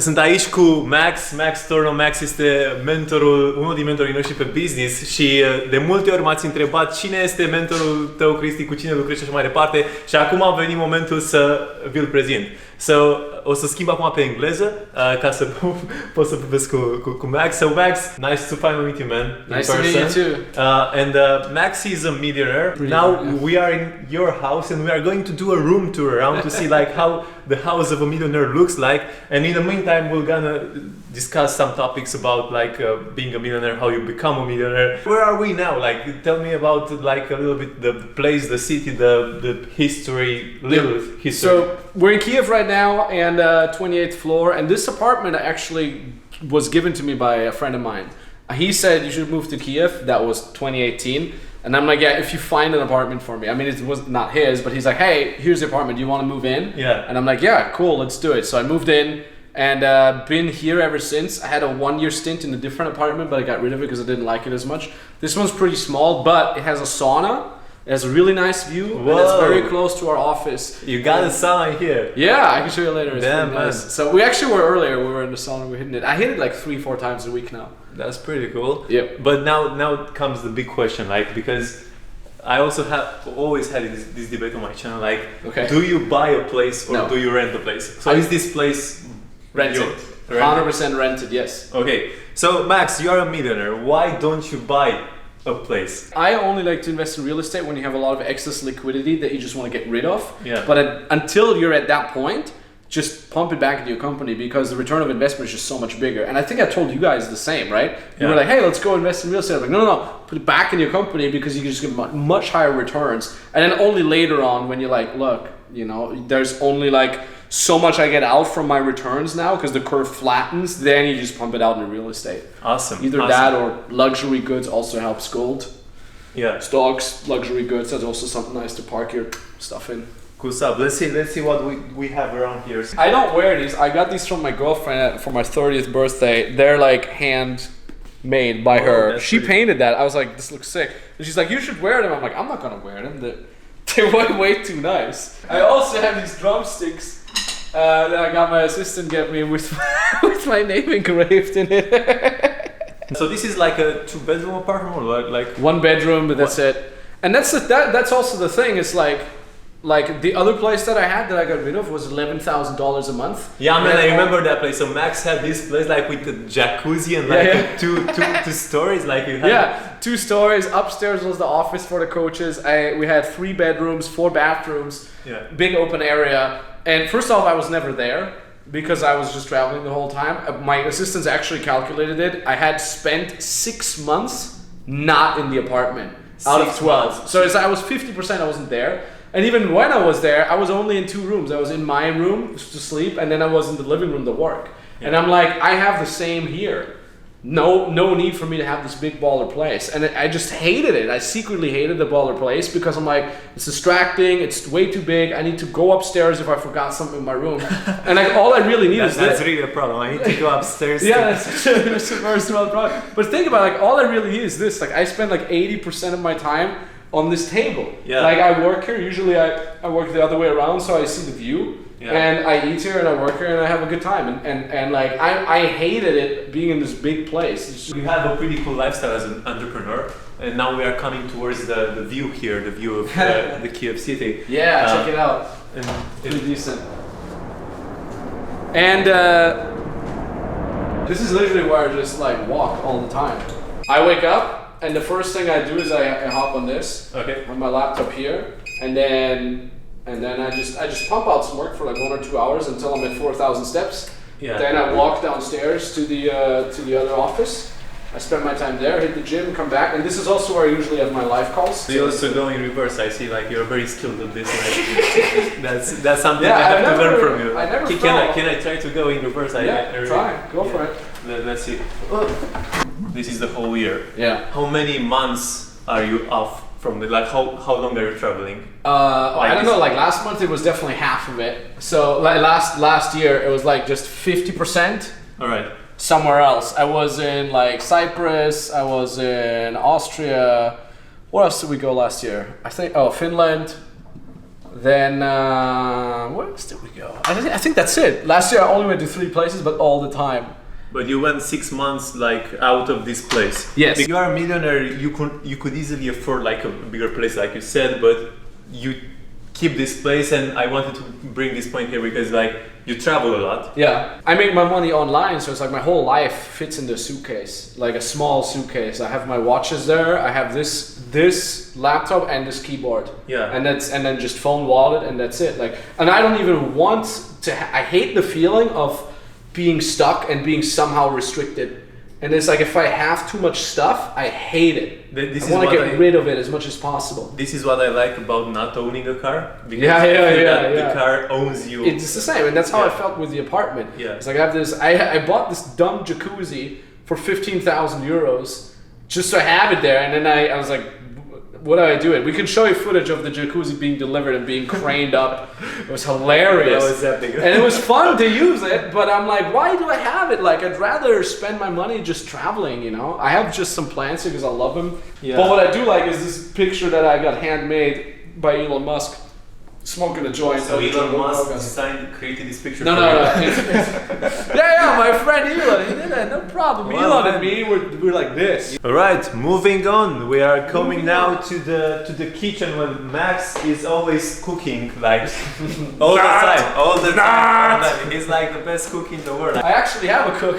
Sunt aici cu Max Torno. Max este unul din mentorii noștri pe business și de multe ori m-ați întrebat cine este mentorul tău, Cristi, cu cine lucrezi și așa mai departe și acum a venit momentul să vi-l prezint. O să schimb acum pe engleză ca să pot să vorbesc cu Max. So Max, nice to finally meet you, man. Nice to meet you too. And Max is a millionaire. Now we are in your house and we are going to do a room tour around to see like how the house of a millionaire looks like. And in the meantime, we're gonna discuss some topics about like being a millionaire, how you become a millionaire. Where are we now? Like, tell me about like a little bit the place, the city, the history, history. So we're in Kiev right now, and 28th floor. And this apartment actually was given to me by a friend of mine. He said you should move to Kiev. That was 2018. And I'm like, yeah, if you find an apartment for me. I mean, it was not his, but he's like, hey, here's the apartment. Do you want to move in? Yeah. And I'm like, yeah, cool, let's do it. So I moved in and been here ever since. I had a 1-year stint in a different apartment, but I got rid of it because I didn't like it as much. This one's pretty small, but it has a sauna. It has a really nice view. Whoa. And it's very close to our office. You got a sauna here. Yeah, I can show you later. It's damn pretty nice. So we actually were earlier. We were in the sauna. We hit it. I hit it like 3-4 times a week now. That's pretty cool. Yep. But now comes the big question, like, because I also always had this debate on my channel, like, do you buy a place or do you rent a place? So is this place rented? 100% rented, yes. Okay, so Max, you are a millionaire. Why don't you buy a place? I only like to invest in real estate when you have a lot of excess liquidity that you just want to get rid of. Yeah. But until you're at that point, just pump it back into your company because the return of investment is just so much bigger. And I think I told you guys the same, right? You were like, hey, let's go invest in real estate. I'm like, no, put it back in your company because you can just get much higher returns. And then only later on when you're like, look, you know, there's only like so much I get out from my returns now because the curve flattens, then you just pump it out into real estate. Awesome. Either that or luxury goods also helps gold. Yeah. Stocks, luxury goods, that's also something nice to park your stuff in. Cool stuff. Let's see what we have around here. I don't wear these. I got these from my girlfriend for my 30th birthday. They're like handmade by her. She painted that. I was like, this looks sick. And she's like, you should wear them. I'm like, I'm not gonna wear them. They're way too nice. I also have these drumsticks that I got my assistant get me with my name engraved in it. So this is like a 2-bedroom apartment or like 1 bedroom, but that's it. And that's also the thing. It's like the other place that I had that I got rid of was $11,000 a month. Yeah, I mean, I remember that place. So Max had this place like with the jacuzzi and like two stories. Like you had 2 stories. Upstairs was the office for the coaches. We had 3 bedrooms, 4 bathrooms, big open area. And first off, I was never there because I was just traveling the whole time. My assistants actually calculated it. I had spent 6 months not in the apartment out of 12. So I was 50% I wasn't there. And even when I was there, I was only in 2 rooms. I was in my room to sleep, and then I was in the living room to work. Yeah. And I'm like, I have the same here. No need for me to have this big baller place. And I just hated it. I secretly hated the baller place because I'm like, it's distracting, it's way too big. I need to go upstairs if I forgot something in my room. And like, all I really need is this. That's really a problem. I need to go upstairs. That's a very small problem. But think about it, like, all I really need is this. Like, I spend like 80% of my time on this table. Yeah. Like I work here, usually I work the other way around so I see the view. Yeah. And I eat here and I work here and I have a good time. And like I hated it being in this big place. You have a pretty cool lifestyle as an entrepreneur. And now we are coming towards the view here, the view of the Kiev city. Yeah, check it out. And pretty decent. And this is literally where I just like walk all the time. I wake up and the first thing I do is I hop on this, on my laptop here, and then I just pump out some work for like 1 or 2 hours until I'm at 4,000 steps. Yeah. Then I walk downstairs to the other office. I spend my time there, hit the gym, come back, and this is also where I usually have my live calls. So you also go in reverse. I see, like you're very skilled at this. Like, that's something I have to learn from you. I never can I try to go in reverse? Try. Go for it. Let's see. This is the whole year. Yeah. How many months are you off from the, like how long are you traveling? I don't know, like last month it was definitely half of it. So like last year it was like just 50%. All right. Somewhere else. I was in like Cyprus, I was in Austria. Where else did we go last year? I think, Finland. Then where else did we go? I think that's it. Last year I only went to 3 places, but all the time. But you went 6 months like out of this place. Yes. If you are a millionaire, you could easily afford like a bigger place, like you said, but you keep this place. And I wanted to bring this point here because like you travel a lot. Yeah, I make my money online, so it's like my whole life fits in the suitcase, like a small suitcase. I have my watches there. I have this laptop and this keyboard. Yeah, and then just phone, wallet, and that's it. Like, and I don't even want to. I hate the feeling of being stuck and being somehow restricted. And it's like if I have too much stuff, I hate it. I want to get rid of it as much as possible. This is what I like about not owning a car. Because the car owns you. It's the same, and that's how I felt with the apartment. Yeah. It's like I have this. I bought this dumb jacuzzi for 15,000 euros just to have it there, and then I was like, what do I do it? We can show you footage of the jacuzzi being delivered and being craned up. It was hilarious. That was epic. And it was fun to use it, but I'm like, why do I have it? Like, I'd rather spend my money just traveling, you know? I have just some plants here because I love them. Yeah. But what I do like is this picture that I got handmade by Elon Musk. Smoking a joint. So Elon Musk created this picture. No. My friend Elon, he did that, no problem. Well, Elon and me, we're like this. All right, moving on. We are coming now to the kitchen where Max is always cooking, like all the time. He's like the best cook in the world. I actually have a cook.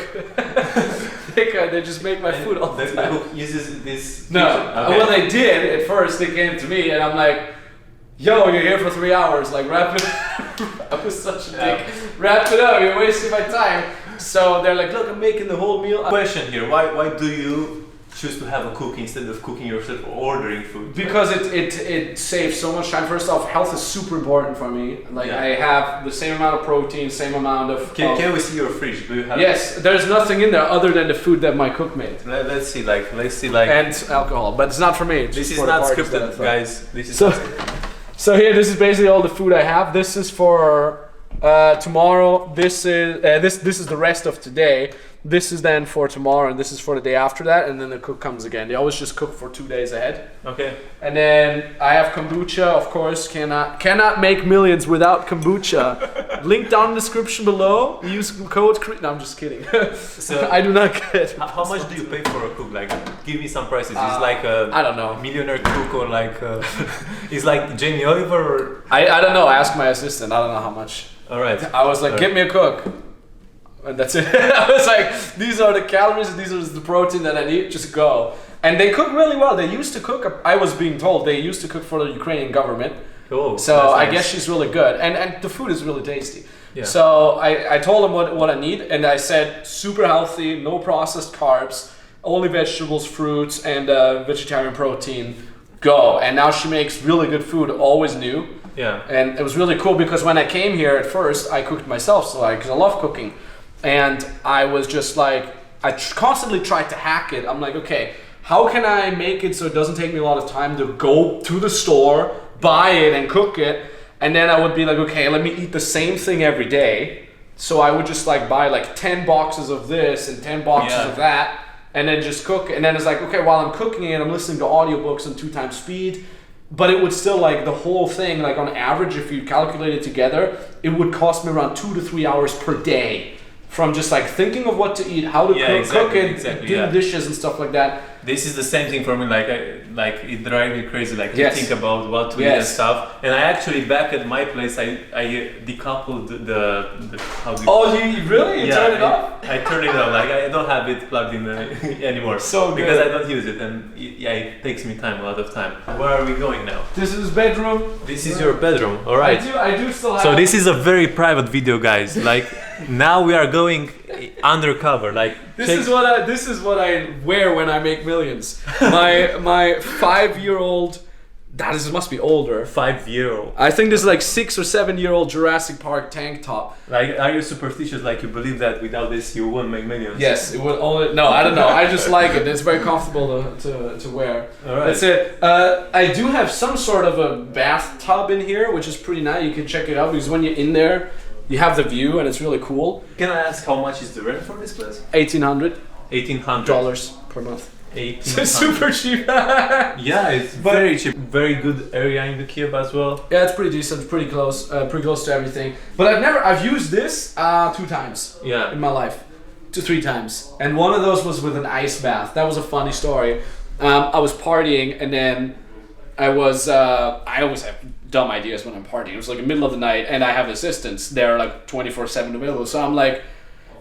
They just make my food all the time. The cook uses this. No, okay. Well, they did at first. They came to me, and I'm like, yo, you're here for 3 hours, like wrap it up. I was such a dick. Wrap it up, you're wasting my time. So they're like, look, I'm making the whole meal. Question here, why do you choose to have a cook instead of cooking yourself or ordering food? Because it saves so much time. First off, health is super important for me. Like I have the same amount of protein, same amount of... Can we see your fridge? Do you have? Yes, there's nothing in there other than the food that my cook made. Let's see like... And alcohol, but it's not for me. This is not scripted, guys. This is So here, this is basically all the food I have. This is for tomorrow. This is the rest of today. This is then for tomorrow, and this is for the day after that, and then the cook comes again. They always just cook for 2 days ahead. Okay. And then I have kombucha, of course. Cannot make millions without kombucha. Link down in the description below. Use code. No, I'm just kidding. So I do not get. How much do you pay for a cook? Like, give me some prices. Is like a I don't know, millionaire cook or like is like Jamie Oliver or I don't know. I asked my assistant. I don't know how much. All right. I was like, get me a cook. And that's it. I was like, these are the calories and these are the protein that I need, just go. And they cook really well. They used to cook, I was being told, they used to cook for the Ukrainian government. Cool. So I guess she's really good. And the food is really tasty. Yeah. So I told them what I need, and I said super healthy, no processed carbs, only vegetables, fruits, and vegetarian protein, go. And now she makes really good food, always new. Yeah. And it was really cool because when I came here at first, I cooked myself, so because I love cooking. And I was just like, I constantly tried to hack it. I'm like, okay, how can I make it so it doesn't take me a lot of time to go to the store, buy it and cook it? And then I would be like, okay, let me eat the same thing every day. So I would just like buy like 10 boxes of this and 10 boxes of that, and then just cook it. And then it's like, okay, while I'm cooking it, I'm listening to audiobooks on 2x speed. But it would still, like, the whole thing, like on average, if you calculate it together, it would cost me around 2 to 3 hours per day. From just like thinking of what to eat, how to cook it, do the dishes and stuff like that. This is the same thing for me. Like it drives me crazy. Like to think about what to eat and stuff. And I actually back at my place, I decoupled the how do you? Oh, you really? You turn it off? I turn it off. Like I don't have it plugged in anymore. So good. Because I don't use it, and it takes me time, a lot of time. Where are we going now? This is bedroom. This is your bedroom. All right. I do still have. So this is a very private video, guys. Like. Now we are going undercover. Like this is what I wear when I make millions. My 5-year-old. This must be older. 5-year-old. I think this is like 6 or 7-year-old Jurassic Park tank top. Like, are you superstitious? Like, you believe that without this you won't make millions? Yes, it would only. No, I don't know. I just like it. It's very comfortable to wear. All right. That's it. I do have some sort of a bathtub in here, which is pretty nice. You can check it out because when you're in there, you have the view and it's really cool. Can I ask how much is the rent for this place? $1,800. $1,800 $1,800 per month. 18. Super cheap. Yeah, it's very cheap. Very good area in the Kiev as well. Yeah, it's pretty decent, pretty close to everything. But I've used this 2 times in my life. 2, 3 times. And one of those was with an ice bath. That was a funny story. I was partying and then I always have dumb ideas when I'm partying. It was like the middle of the night and I have assistants. They're like 24/7 available. So I'm like,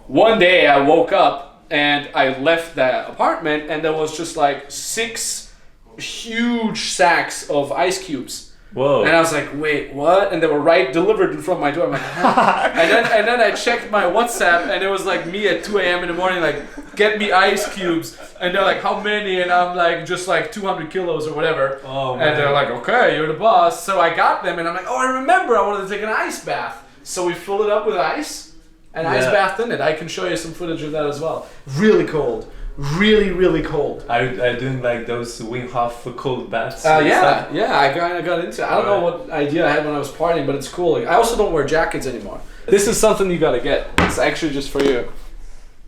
one day I woke up and I left the apartment and there was just like 6 huge sacks of ice cubes. Whoa. And I was like, wait, what? And they were delivered in front of my door. I'm like, huh? and then I checked my WhatsApp and it was like me at 2 a.m. in the morning, like, get me ice cubes. And they're like, how many? And I'm like, just like 200 kilos or whatever. Oh, man. And they're like, okay, you're the boss. So I got them and I'm like, oh, I remember I wanted to take an ice bath. So we filled it up with ice. And ice bath in it. I can show you some footage of that as well. Really cold. Really, really cold. Are you doing like those Wim Hof cold baths? Yeah, I got into it. I don't know what idea I had when I was partying, but it's cool. Like, I also don't wear jackets anymore. This is something you gotta get. It's actually just for you.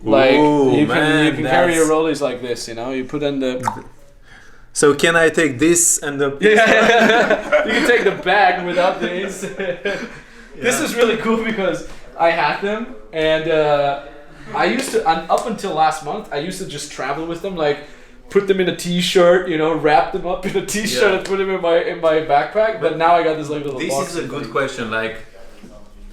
Like, you can carry your rollies like this, you know? You put in the... So can I take this and the... Yeah, you can take the bag without these. This is really cool because I had them and I used to, up until last month, I used to just travel with them, like put them in a t-shirt, you know, wrap them up in a t-shirt and put them in my backpack. But now I got this like little box. This is a good question. Like,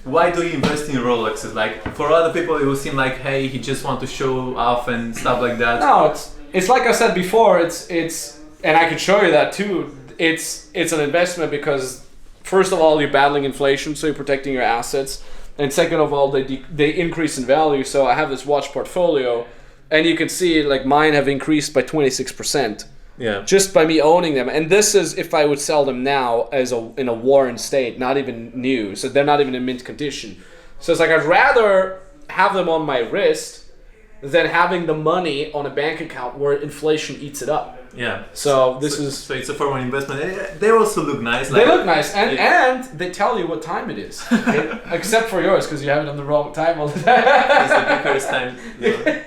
why do you invest in Rolexes? Like, for other people, it will seem like, hey, he just want to show off and stuff like that. No, it's like I said before. It's and I could show you that too. It's an investment because first of all, you're battling inflation, so you're protecting your assets. And second of all, they increase in value. So I have this watch portfolio, and you can see like mine have increased by 26%. Yeah. Just by me owning them, and this is if I would sell them now in a worn state, not even new. So they're not even in mint condition. So it's like I'd rather have them on my wrist than having the money on a bank account where inflation eats it up. Yeah. So it's a form of investment. They also look nice. They look nice, and they tell you what time it is, except for yours because you have it on the wrong time all the time. It's the Bucharest time zone.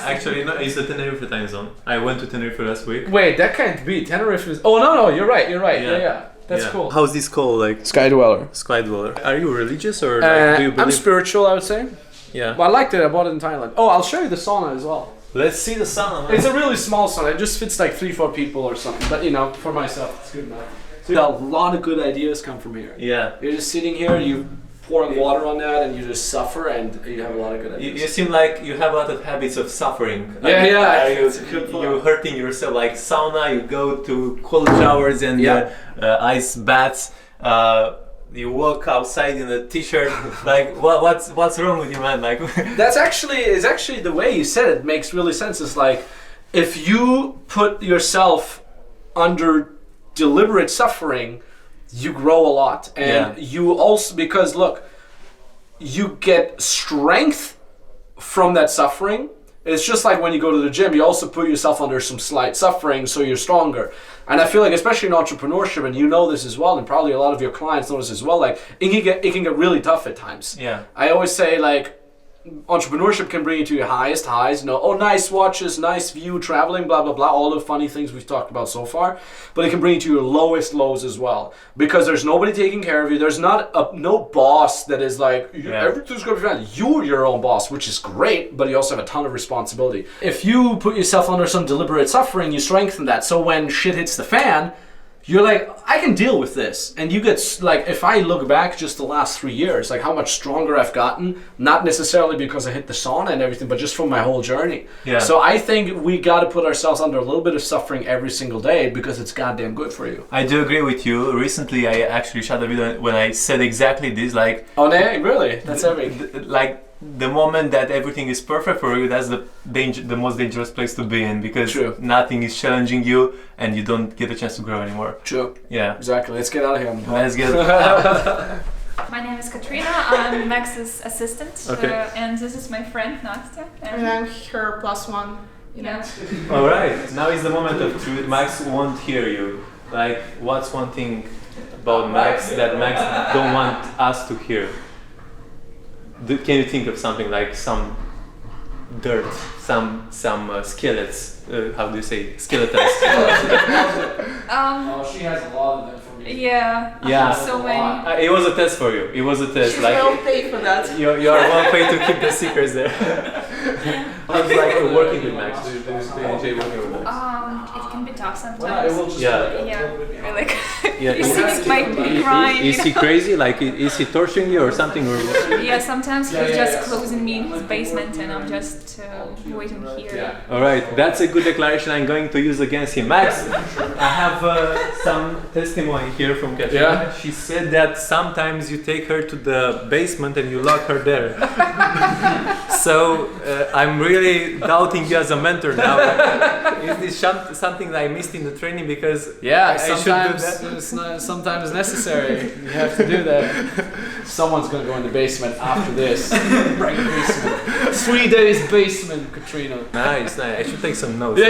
Actually, no, it's the Tenerife time zone. I went to Tenerife last week. Wait, that can't be. Tenerife is. Oh no, you're right. Yeah. That's cool. How's this called? Like Sky Dweller. Sky Dweller. Are you religious or do you believe? I'm spiritual, I would say. Yeah. Well, I liked it. I bought it in Thailand. Oh, I'll show you the sauna as well. Let's see the sauna. It's a really small sauna. It just fits like 3-4 people or something. But you know, for myself, it's good enough. So a lot of good ideas come from here. Yeah. You're just sitting here, you pouring water on that, and you just suffer, and you have a lot of good ideas. You seem like you have a lot of habits of suffering. You're hurting yourself. Like sauna, you go to cold showers and ice baths. You walk outside in a t-shirt. Like what's wrong with you, man? Like It's actually the way you said it makes really sense. It's like if you put yourself under deliberate suffering, you grow a lot, and you also, because look, you get strength from that suffering. It's just like when you go to the gym, you also put yourself under some slight suffering so you're stronger. And I feel like, especially in entrepreneurship, and you know this as well, and probably a lot of your clients know this as well, like it can get really tough at times. Yeah. I always say, like, entrepreneurship can bring you to your highest highs, you know, oh, nice watches, nice view, traveling, blah, blah, blah, all the funny things we've talked about so far. But it can bring you to your lowest lows as well, because there's nobody taking care of you. There's no boss that is like, everything's going to be fine. You're your own boss, which is great, but you also have a ton of responsibility. If you put yourself under some deliberate suffering, you strengthen that. So when shit hits the fan, you're like, I can deal with this. And you get, like, if I look back just the last 3 years, like how much stronger I've gotten, not necessarily because I hit the sauna and everything, but just from my whole journey. Yeah. So I think we got to put ourselves under a little bit of suffering every single day because it's goddamn good for you. I do agree with you. Recently, I actually shot a video when I said exactly this, like... Oh, no, really? That's heavy. Like, the moment that everything is perfect for you, that's the most dangerous place to be in, because nothing is challenging you and you don't get a chance to grow anymore. True. Yeah. Exactly. Let's get out of here. Let's get out. My name is Katrina. I'm Max's assistant, and this is my friend Nastya. And I'm her +1. You know. All right. Now is the moment of truth. Max won't hear you. Like, what's one thing about Max that Max don't want us to hear? Can you think of something, like some dirt, some skeletons. How do you say skeletons? She has a lot of them for me. Yeah. So many. It was a test for you. It was a test. She's like well paid for that. you are well paid to keep the secrets there. How's like working with Max? Do you enjoy working with Max? It can be tough sometimes. Like you see this might be crying. Is he crazy? Like is he torturing you or something? Or yeah, sometimes he's just closing me in his basement and I'm just waiting here. All right, that's a good declaration I'm going to use against him. Max, I have some testimony here from Katrina. Yeah? She said that sometimes you take her to the basement and you lock her there. So I'm really doubting you as a mentor now. Is this something that I missed in the training? Because sometimes necessary. You have to do that. Someone's gonna go in the basement after this. Right in the basement. 3 days basement, Katrina. Nice. I should take some notes.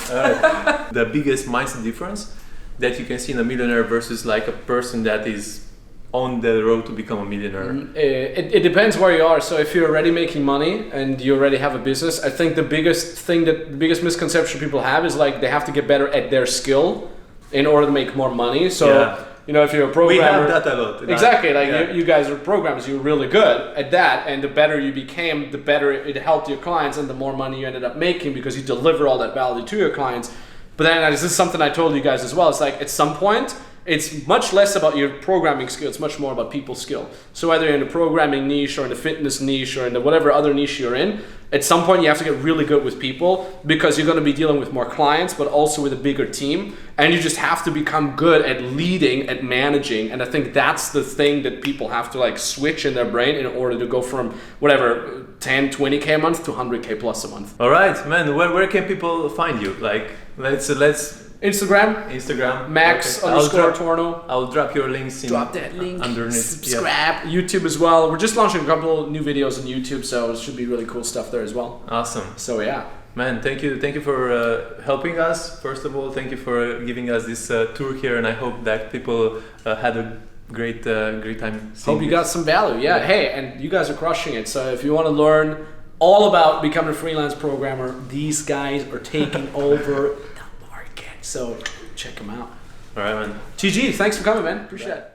Alright. The biggest mindset difference that you can see in a millionaire versus like a person that is on the road to become a millionaire? It depends where you are. So if you're already making money and you already have a business, I think the biggest misconception people have is like they have to get better at their skill in order to make more money. So you know, if you're a programmer, we have that a lot. Exactly, you guys are programmers. You're really good at that, and the better you became, the better it helped your clients, and the more money you ended up making because you deliver all that value to your clients. But then this is something I told you guys as well. It's like at some point, it's much less about your programming skill. It's much more about people skill. So whether you're in the programming niche or in the fitness niche or in the whatever other niche you're in, at some point you have to get really good with people because you're going to be dealing with more clients, but also with a bigger team. And you just have to become good at leading, at managing. And I think that's the thing that people have to like switch in their brain in order to go from whatever 10, 20K a month to 100K plus a month. All right, man. Where can people find you? Like, let's Instagram, Max _Torno. I'll drop your links in. Drop that link. Underneath. Subscribe. YouTube as well. We're just launching a couple of new videos on YouTube, so it should be really cool stuff there as well. Awesome. So yeah. Man, thank you for helping us. First of all, thank you for giving us this tour here, and I hope that people had a great time. Hope you got some value. Yeah. Hey, and you guys are crushing it. So if you want to learn all about becoming a freelance programmer, these guys are taking over. So check them out. All right, man. GG, thanks for coming, man. Appreciate it.